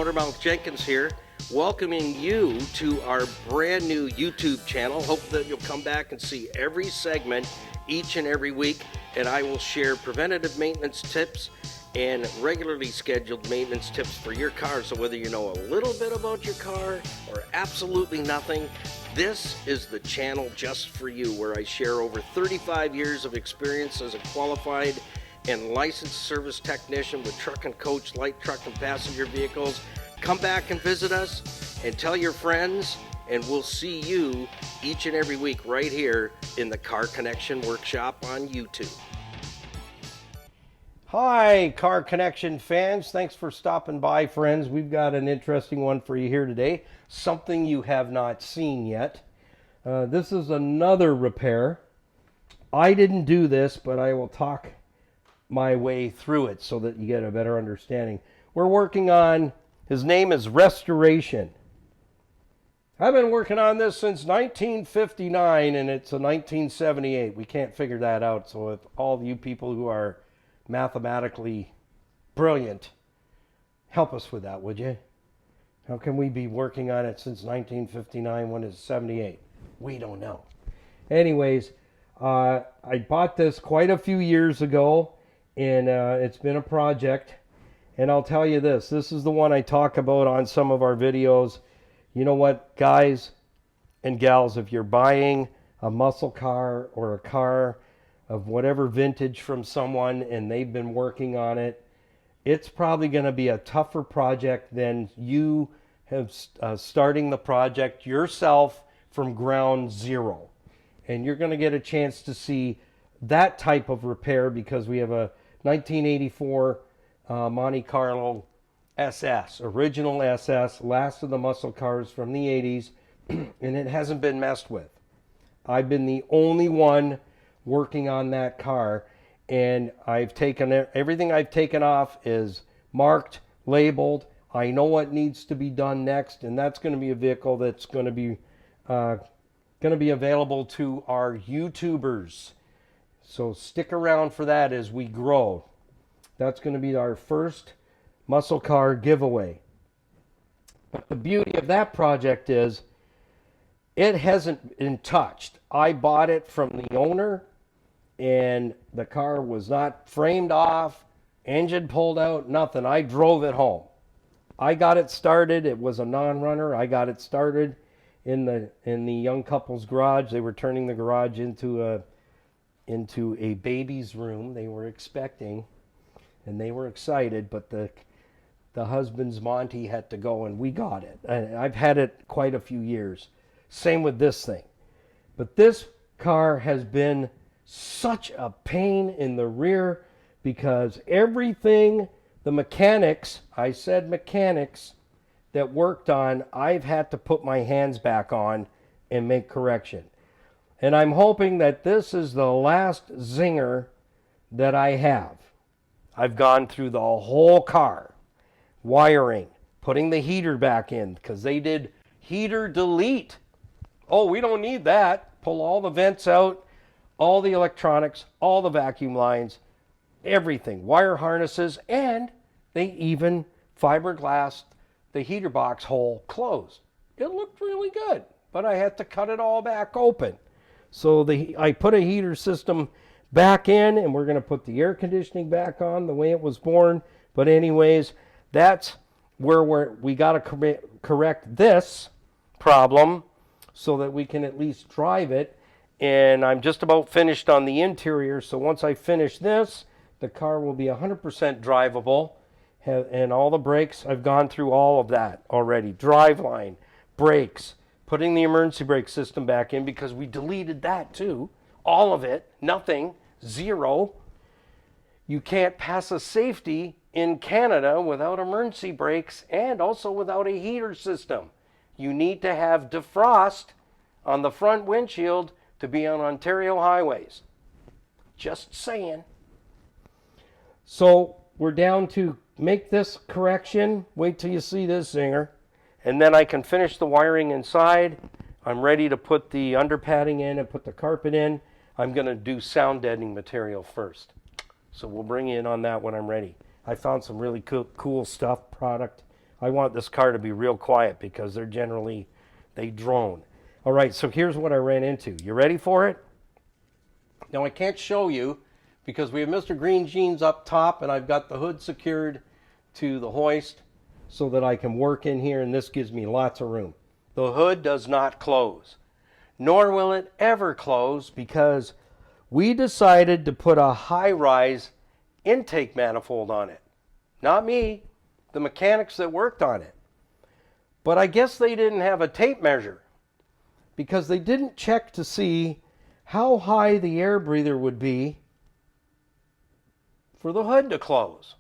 Motormouth Jenkins here, welcoming you to our brand new YouTube channel. Hope that you'll come back and see every segment each and every week, and I will share preventative maintenance tips and regularly scheduled maintenance tips for your car. So whether you know a little bit about your car or absolutely nothing, this is the channel just for you, where I share over 35 years of experience as a qualified and licensed service technician with truck and coach, light truck and passenger vehicles. Come back and visit us and tell your friends, and we'll see you each and every week right here in the Car Connection Workshop on YouTube. Hi, Car Connection fans. Thanks for stopping by, friends. We've got an interesting one for you here today. Something you have not seen yet. This is another repair. I didn't do this, but I will talk my way through it so that you get a better understanding. We're working on, his name is Restoration. I've been working on this since 1959, and it's a 1978. We can't figure that out, so if all you people who are mathematically brilliant, help us with that, would you? How can we be working on it since 1959 when it's 78? We don't know. Anyways, I bought this quite a few years ago, and it's been a project. And I'll tell you this is the one I talk about on some of our videos. You know what, guys and gals, if you're buying a muscle car or a car of whatever vintage from someone and they've been working on it, it's probably going to be a tougher project than you have starting the project yourself from ground zero. And you're going to get a chance to see that type of repair because we have a 1984 Monte Carlo SS, original SS, last of the muscle cars from the 80s, and it hasn't been messed with. I've been the only one working on that car, and I've taken everything I've taken off is marked, labeled. I know what needs to be done next, and that's going to be a vehicle that's going to be available to our YouTubers. So stick around for that as we grow. That's going to be our first muscle car giveaway. But the beauty of that project is it hasn't been touched. I bought it from the owner, and the car was not framed off, engine pulled out, nothing. I drove it home. I got it started. It was a non-runner. I got it started in the young couple's garage. They were turning the garage into a baby's room. They were expecting, and they were excited, but the husband's Monty had to go, and we got it. I've had it quite a few years. Same with this thing. But this car has been such a pain in the rear because everything, the mechanics, I said mechanics, that worked on, I've had to put my hands back on and make correction. And I'm hoping that this is the last zinger that I have. I've gone through the whole car, wiring, putting the heater back in, because they did heater delete. Oh, we don't need that. Pull all the vents out, all the electronics, all the vacuum lines, everything, wire harnesses, and they even fiberglassed the heater box hole closed. It looked really good, but I had to cut it all back open. So I put a heater system back in, and we're going to put the air conditioning back on the way it was born. But anyways, that's where we got to correct this problem so that we can at least drive it. And I'm just about finished on the interior, so once I finish this, the car will be 100% drivable. And all the brakes, I've gone through all of that already. Driveline, brakes, putting the emergency brake system back in because we deleted that too. All of it, nothing, zero. You can't pass a safety in Canada without emergency brakes and also without a heater system. You need to have defrost on the front windshield to be on Ontario highways. Just saying. So we're down to make this correction. Wait till you see this zinger. And then I can finish the wiring inside. I'm ready to put the underpadding in and put the carpet in. I'm going to do sound deadening material first. So we'll bring you in on that when I'm ready. I found some really cool stuff, product I want this car to be real quiet because they're generally, they drone. All right, so here's what I ran into. You ready for it? Now I can't show you because we have Mr. Green Jeans up top and I've got the hood secured to the hoist so that I can work in here, and this gives me lots of room. The hood does not close, nor will it ever close, because we decided to put a high-rise intake manifold on it. Not me, the mechanics that worked on it. But I guess they didn't have a tape measure because they didn't check to see how high the air breather would be for the hood to close.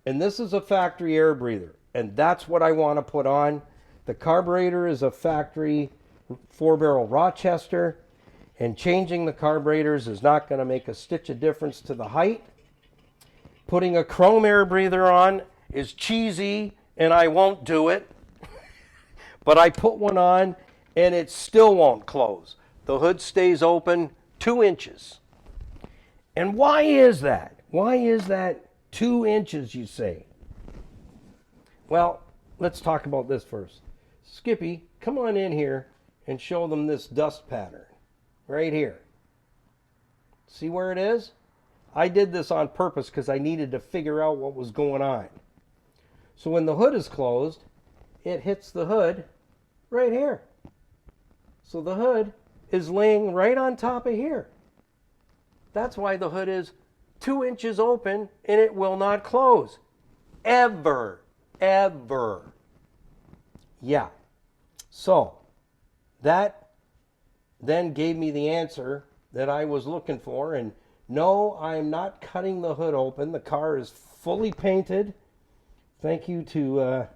And this is a factory air breather, and that's what I want to put on. The carburetor is a factory 4-barrel Rochester, and changing the carburetors is not going to make a stitch of difference to the height. Putting a chrome air breather on is cheesy, and I won't do it. But I put one on, and it still won't close. The hood stays open 2 inches. And why is that? Why is that 2 inches, you say? Well, let's talk about this first. Skippy, come on in here and show them this dust pattern right here. See where it is? I did this on purpose because I needed to figure out what was going on. So when the hood is closed, it hits the hood right here. So the hood is laying right on top of here. That's why the hood is 2 inches open and it will not close. Ever. Ever. Yeah. So that then gave me the answer that I was looking for. And no, I'm not cutting the hood open. The car is fully painted. Thank you to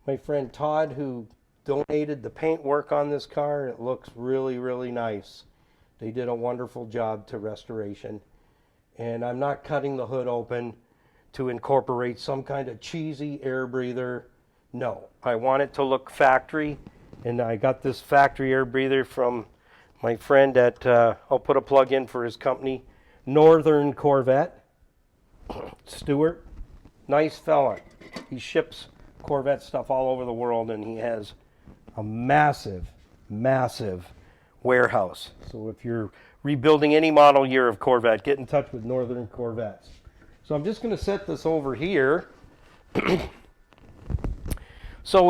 my friend Todd, who donated the paint work on this car. It looks really, really nice. They did a wonderful job to restoration. And I'm not cutting the hood open to incorporate some kind of cheesy air breather. No, I want it to look factory. And I got this factory air breather from my friend at, I'll put a plug in for his company, Northern Corvette. Stuart, nice fella. He ships Corvette stuff all over the world, and he has a massive, massive warehouse. So if you're rebuilding any model year of Corvette, get in touch with Northern Corvettes. So I'm just going to set this over here. So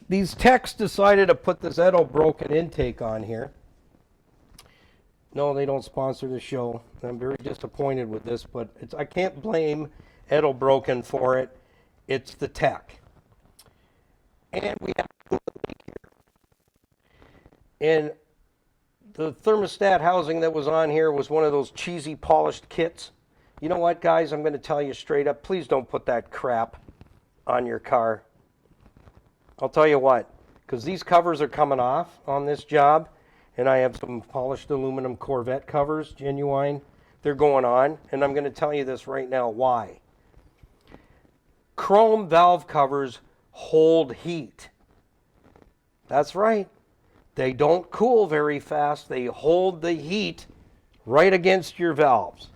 these techs decided to put this Edo broken intake on here. No, they don't sponsor the show. I'm very disappointed with this, but I can't blame Edo Broken for it. It's the tech. And we have a leak here. And the thermostat housing that was on here was one of those cheesy polished kits. You know what, guys? I'm going to tell you straight up. Please don't put that crap on your car. I'll tell you what, because these covers are coming off on this job, and I have some polished aluminum Corvette covers, genuine. They're going on, and I'm going to tell you this right now why. Chrome valve covers hold heat. That's right. They don't cool very fast. They hold the heat right against your valves.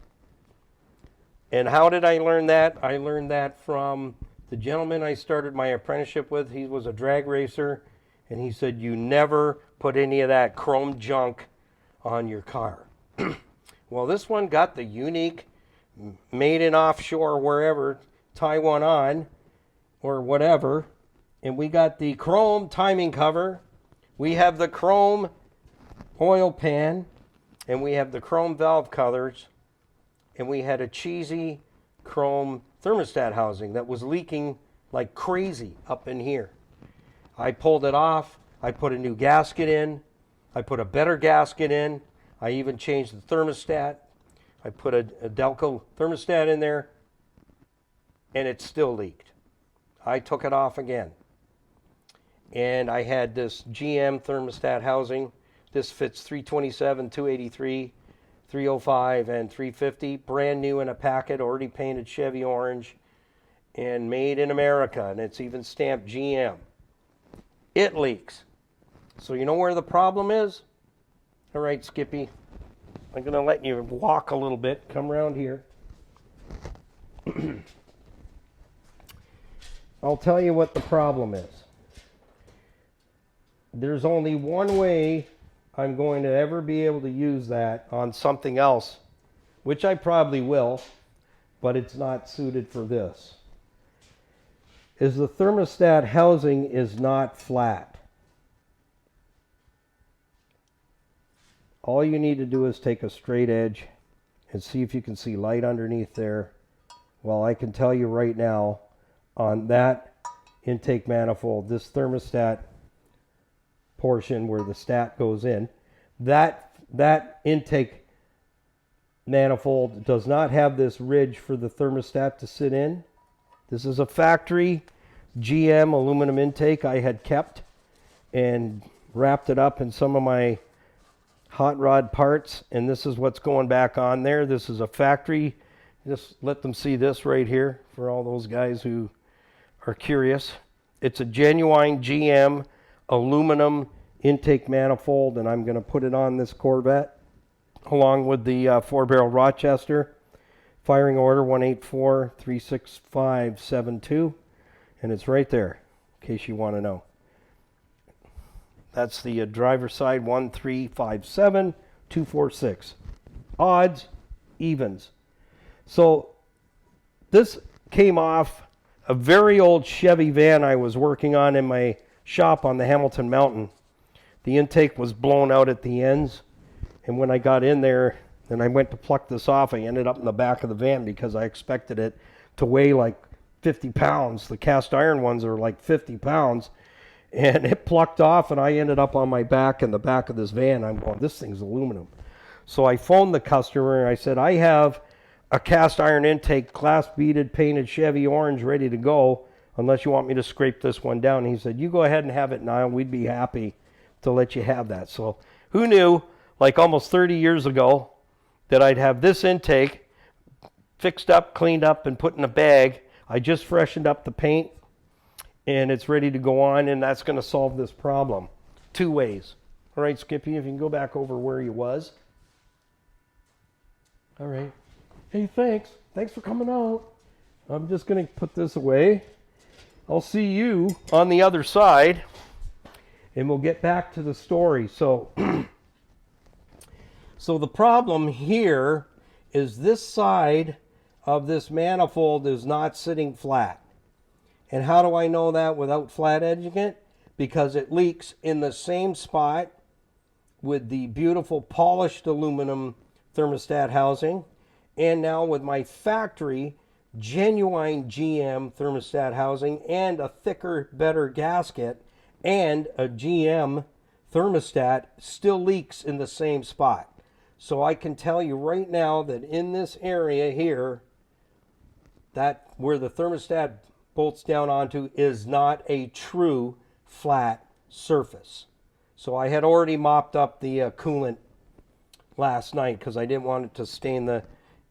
And how did I learn that? I learned that from the gentleman I started my apprenticeship with. He was a drag racer, and he said, you never put any of that chrome junk on your car. Well, this one got the unique, made in offshore, wherever, Taiwan on, or whatever, and we got the chrome timing cover. We have the chrome oil pan, and we have the chrome valve covers, and we had a cheesy chrome thermostat housing that was leaking like crazy up in here. I pulled it off. I put a new gasket in. I put a better gasket in. I even changed the thermostat. I put a Delco thermostat in there, and it still leaked. I took it off again. And I had this GM thermostat housing. This fits 327, 283, 305, and 350. Brand new in a packet, already painted Chevy orange, and made in America, and it's even stamped GM. It leaks. So you know where the problem is? All right, Skippy. I'm going to let you walk a little bit. Come around here. I'll tell you what the problem is. There's only one way I'm going to ever be able to use that on something else, which I probably will, but it's not suited for this, is the thermostat housing is not flat. All you need to do is take a straight edge and see if you can see light underneath there. Well, I can tell you right now, on that intake manifold, this thermostat portion where the stat goes in, that intake manifold does not have this ridge for the thermostat to sit in. This is a factory GM aluminum intake I had kept and wrapped it up in some of my hot rod parts, and this is what's going back on there. This is a factory. Just let them see this right here for all those guys who are curious. It's a genuine GM aluminum intake manifold, and I'm going to put it on this Corvette along with the 4-barrel Rochester. Firing order 184-36572, and it's right there in case you want to know. That's the driver's side 1357246. Odds, evens. So this came off a very old Chevy van I was working on in my shop on the Hamilton Mountain. The intake was blown out at the ends, and when I got in there and I went to pluck this off, I ended up in the back of the van because I expected it to weigh like 50 pounds. The cast iron ones are like 50 pounds. And it plucked off, and I ended up on my back in the back of this van. I'm going, this thing's aluminum. So I phoned the customer, and I said, I have a cast iron intake, glass beaded, painted Chevy orange ready to go, unless you want me to scrape this one down. And he said, you go ahead and have it, Niall. We'd be happy to let you have that. So who knew, like almost 30 years ago, that I'd have this intake fixed up, cleaned up, and put in a bag. I just freshened up the paint, and it's ready to go on, and that's going to solve this problem. Two ways. All right, Skippy, if you can go back over where you was. All right. Hey, thanks. Thanks for coming out. I'm just going to put this away. I'll see you on the other side, and we'll get back to the story. So, so the problem here is this side of this manifold is not sitting flat. And how do I know that without flat edging it? Because it leaks in the same spot with the beautiful polished aluminum thermostat housing, and now with my factory genuine GM thermostat housing and a thicker, better gasket and a GM thermostat still leaks in the same spot. So I can tell you right now that in this area here, that where the thermostat bolts down onto is not a true flat surface. So I had already mopped up the coolant last night because I didn't want it to stain the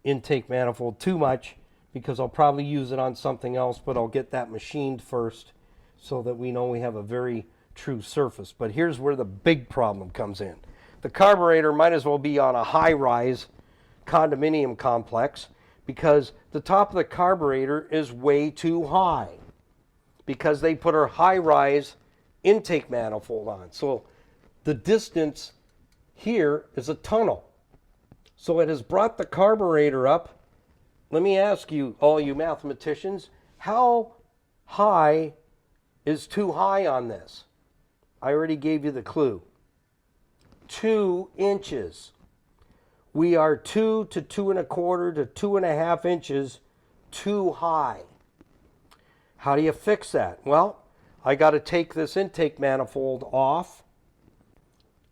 intake manifold too much, because I'll probably use it on something else, but I'll get that machined first so that we know we have a very true surface. But here's where the big problem comes in. The carburetor might as well be on a high-rise condominium complex, because the top of the carburetor is way too high because they put a high-rise intake manifold on. So the distance here is a tunnel. So it has brought the carburetor up. Let me ask you, all you mathematicians, how high is too high on this? I already gave you the clue. 2 inches. We are 2 to 2 1/4 to 2.5 inches too high. How do you fix that? Well, I got to take this intake manifold off,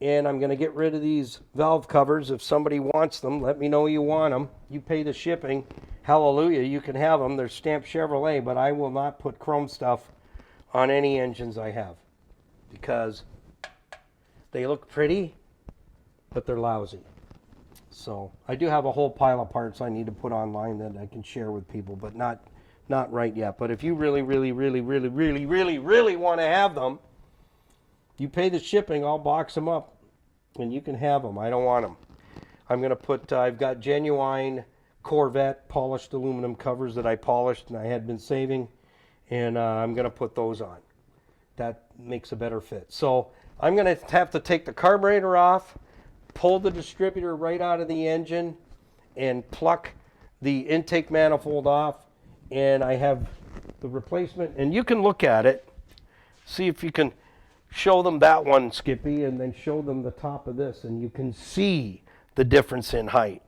and I'm going to get rid of these valve covers. If somebody wants them, let me know you want them. You pay the shipping. Hallelujah, you can have them. They're stamped Chevrolet, but I will not put chrome stuff on any engines I have because they look pretty, but they're lousy. So I do have a whole pile of parts I need to put online that I can share with people, but not right yet. But if you really want to have them, you pay the shipping, I'll box them up, and you can have them. I don't want them. I'm going to put, I've got genuine Corvette polished aluminum covers that I polished and I had been saving, and I'm going to put those on. That makes a better fit. So I'm going to have to take the carburetor off, pull the distributor right out of the engine, and pluck the intake manifold off, and I have the replacement, and you can look at it, see if you can show them that one, Skippy, and then show them the top of this, and you can see the difference in height.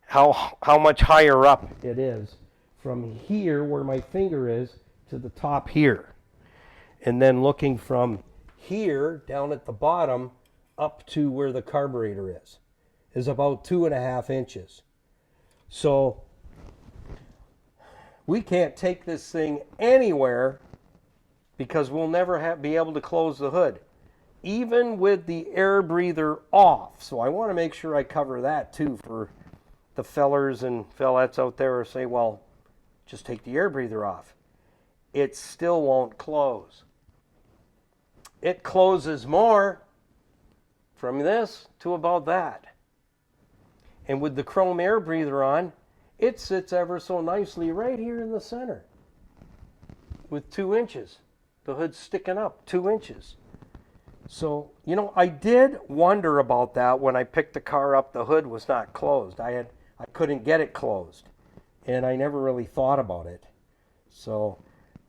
How much higher up it is from here where my finger is to the top here. And then looking from here down at the bottom up to where the carburetor is about 2.5 inches. So we can't take this thing anywhere because we'll never be able to close the hood, even with the air breather off. So I want to make sure I cover that too for the fellers and fellettes out there who say, well, just take the air breather off. It still won't close. It closes more from this to about that. And with the chrome air breather on, it sits ever so nicely right here in the center with 2 inches. The hood's sticking up 2 inches. So, you know, I did wonder about that when I picked the car up. The hood was not closed. I couldn't get it closed, and I never really thought about it. So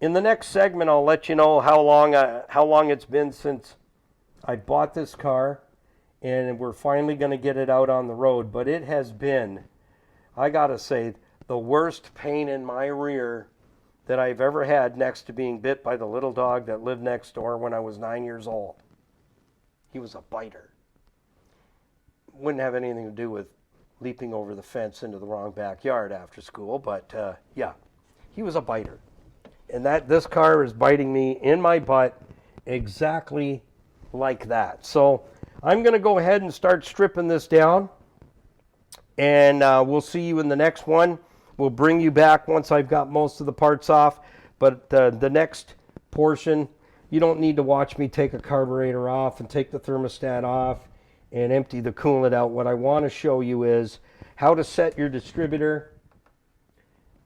in the next segment, I'll let you know how long it's been since I bought this car, and we're finally going to get it out on the road. But it has been, I gotta say, the worst pain in my rear that I've ever had, next to being bit by the little dog that lived next door when I was 9 years old. He was a biter. Wouldn't have anything to do with leaping over the fence into the wrong backyard after school, but yeah, he was a biter. And this car is biting me in my butt exactly like that. So I'm going to go ahead and start stripping this down, and we'll see you in the next one. We'll bring you back once I've got most of the parts off, but the next portion, you don't need to watch me take a carburetor off and take the thermostat off and empty the coolant out. What I want to show you is how to set your distributor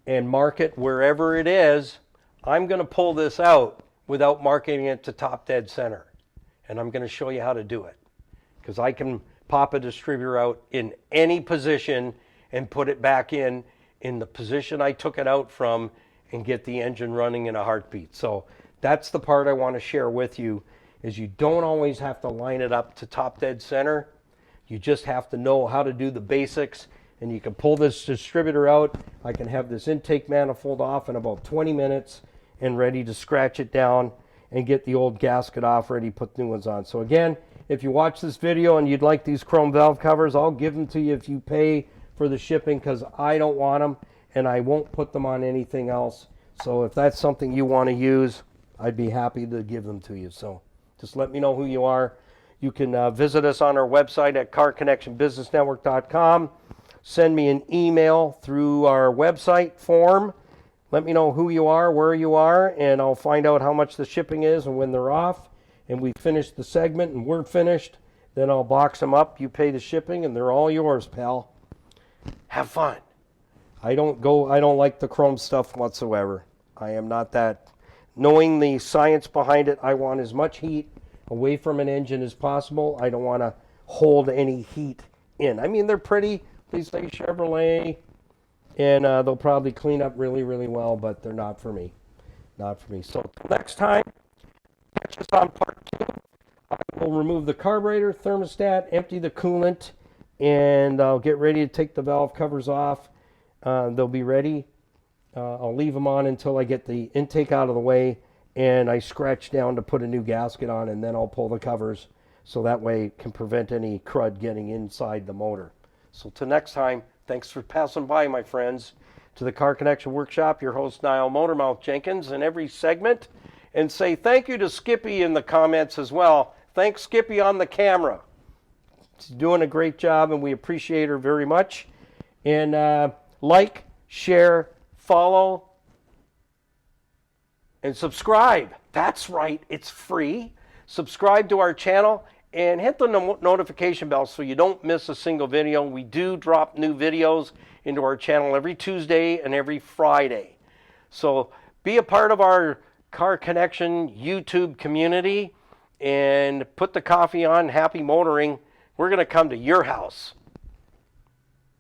and mark it wherever it is. I'm going to pull this out without marking it to top dead center, and I'm going to show you how to do it, because I can pop a distributor out in any position and put it back in the position I took it out from and get the engine running in a heartbeat. So that's the part I want to share with you, is you don't always have to line it up to top dead center. You just have to know how to do the basics, and you can pull this distributor out. I can have this intake manifold off in about 20 minutes and ready to scratch it down and get the old gasket off, ready to put new ones on. So again, if you watch this video and you'd like these chrome valve covers, I'll give them to you if you pay for the shipping, because I don't want them and I won't put them on anything else. So if that's something you want to use, I'd be happy to give them to you. So just let me know who you are. You can visit us on our website at carconnectionbusinessnetwork.com. Send me an email through our website form. Let me know who you are, where you are, and I'll find out how much the shipping is and when they're off. And we finish the segment and we're finished, then I'll box them up. You pay the shipping and they're all yours, pal. Have fun. I don't like the chrome stuff whatsoever. I am not that. Knowing the science behind it, I want as much heat away from an engine as possible. I don't want to hold any heat in. I mean, they're pretty. They say Chevrolet, and they'll probably clean up really, really well, but they're not for me. Not for me. So next time, catch us on part 2. I will remove the carburetor, thermostat, empty the coolant, and I'll get ready to take the valve covers off. They'll be ready. I'll leave them on until I get the intake out of the way, and I scratch down to put a new gasket on, and then I'll pull the covers so that way it can prevent any crud getting inside the motor. So till next time, thanks for passing by, my friends, to the Car Connection Workshop. Your host, Niall Motormouth Jenkins, in every segment. And say thank you to Skippy in the comments as well. Thanks, Skippy, on the camera. She's doing a great job, and we appreciate her very much. And like, share, follow, and subscribe. That's right, it's free. Subscribe to our channel and hit the notification bell so you don't miss a single video. We do drop new videos into our channel every Tuesday and every Friday. So be a part of our Car Connection YouTube community and put the coffee on. Happy motoring. We're going to come to your house.